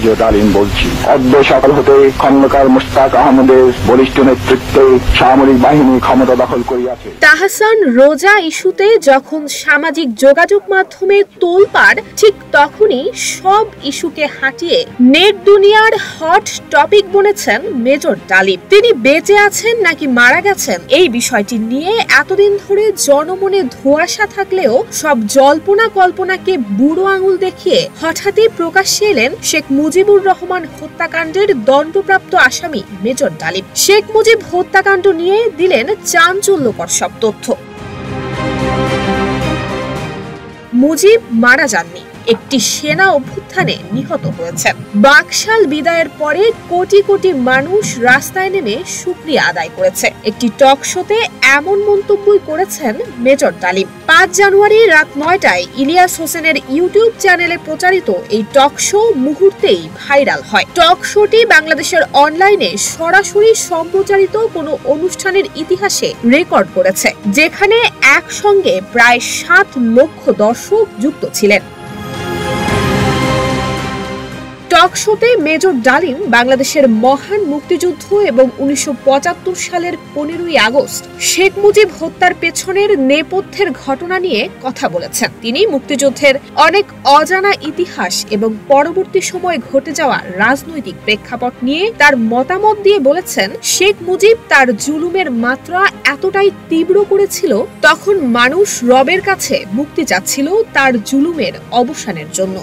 Major ডালিম বলছি। অদ্য সকাল হতে খন্দকার মুশতাক আহমদের বলিষ্ঠ নেতৃত্বে সামরিক বাহিনী ক্ষমতা দখল করিয়াছে। তাহসান রোজা ইস্যুতে যখন সামাজিক যোগাযোগ মাধ্যমে তোলপাড়, ঠিক তখনই সব ইস্যুকে হাঁটিয়ে নেট দুনিয়ার হট টপিক বনেছেন মেজর ডালিম। তিনি বেঁচে আছেন নাকি মারা গেছেন এই বিষয়টি নিয়ে এতদিন ধরে জনমনে ধোঁয়াশা থাকলেও সব জল্পনা কল্পনাকে বুড়ো আঙুল দেখিয়ে হঠাৎই প্রকাশ্যে এলেন শেখ মুজিবুর রহমান হত্যাকাণ্ডের দণ্ডপ্রাপ্ত আসামি মেজর ডালিম। শেখ মুজিব হত্যাকাণ্ড নিয়ে দিলেন চাঞ্চল্যকর সব তথ্য। মুজিব মারা যাননি, একটি সেনা অভ্যুত্থানে নিহত হয়েছেন। বাকশাল বিদায়ের পরে কোটি কোটি মানুষ রাস্তায় নেমে শুকরিয়া আদায় করেছে। একটি টক শোতে এমন মন্তব্যই করেছেন মেজর ডালিম। ৫ জানুয়ারি রাত ৯টায় ইলিয়াস হোসেনের ইউটিউব চ্যানেলে প্রচারিত এই টক শো মুহূর্তেই ভাইরাল হয়। টক শোটি বাংলাদেশের অনলাইনে সরাসরি সম্প্রচারিত কোনো অনুষ্ঠানের ইতিহাসে রেকর্ড করেছে, যেখানে একসঙ্গে প্রায় ৭ লক্ষ দর্শক যুক্ত ছিলেন। টক শোতে মেজর ডালিম বাংলাদেশের মহান মুক্তিযুদ্ধ এবং ১৯৭৫ সালের ১৫ই আগস্ট শেখ মুজিব হত্যার পেছনের নেপথ্যের ঘটনা নিয়ে কথা বলেছেন। তিনি মুক্তিযুদ্ধের অনেক অজানা ইতিহাস এবং পরবর্তী সময়ে ঘটে যাওয়া রাজনৈতিক প্রেক্ষাপট নিয়ে তার মতামত দিয়ে বলেছেন, শেখ মুজিব তার জুলুমের মাত্রা এতটাই তীব্র করেছিল, তখন মানুষ রবের কাছে মুক্তি চাচ্ছিল তার জুলুমের অবসানের জন্য।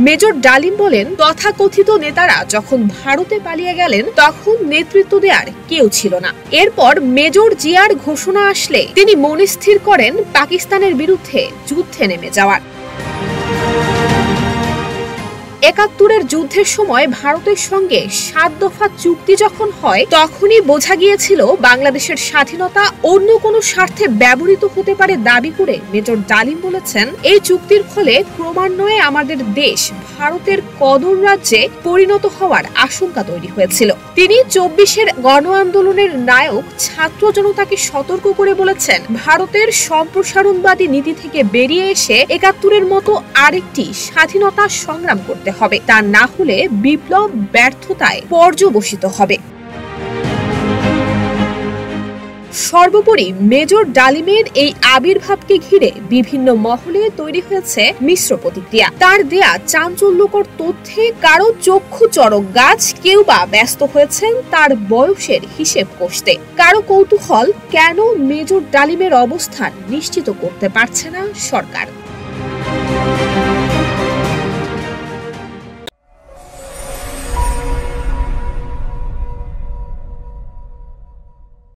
মেজর ডালিম বলেন, তথাকথিত নেতারা যখন ভারতে পালিয়ে গেলেন তখন নেতৃত্ব দেওয়ার কেউ ছিল না। এরপর মেজর জিয়ার ঘোষণা আসলে তিনি মনস্থির করেন পাকিস্তানের বিরুদ্ধে যুদ্ধে নেমে যাওয়ার। ৭১-এর যুদ্ধের সময় ভারতের সঙ্গে ৭ দফা চুক্তি যখন হয়, তখনই বোঝা গিয়েছিল বাংলাদেশের স্বাধীনতা অন্য কোনো স্বার্থে ব্যবহৃত হতে পারে দাবি করে মেজর ডালিম বলেছেন, এই চুক্তির ফলে ক্রমান্বয়ে আমাদের দেশ ভারতের কদর রাজ্যে পরিণত হওয়ার আশঙ্কা তৈরি হয়েছিল। তিনি ২৪-এর গণ আন্দোলনের নায়ক ছাত্র জনতাকে সতর্ক করে বলেছেন, ভারতের সম্প্রসারণবাদী নীতি থেকে বেরিয়ে এসে ৭১-এর মতো আরেকটি স্বাধীনতা সংগ্রাম করতে হবে, তা না হলে বিপ্লব ব্যর্থতায় পর্যবসিত হবে। সর্বোপরি মেজর ডালিমের এই আবির্ভাবকে ঘিরে বিভিন্ন মহলে তৈরি হয়েছে মিশ্র প্রতিক্রিয়া। তার দেয়া চাঞ্চল্যকর তথ্যে কারো চক্ষু চড়ক গাছ, কেউ বা ব্যস্ত হয়েছেন তার বয়সের হিসেব কষতে। কারো কৌতূহল, কেন মেজর ডালিমের অবস্থান নিশ্চিত করতে পারছে না সরকার।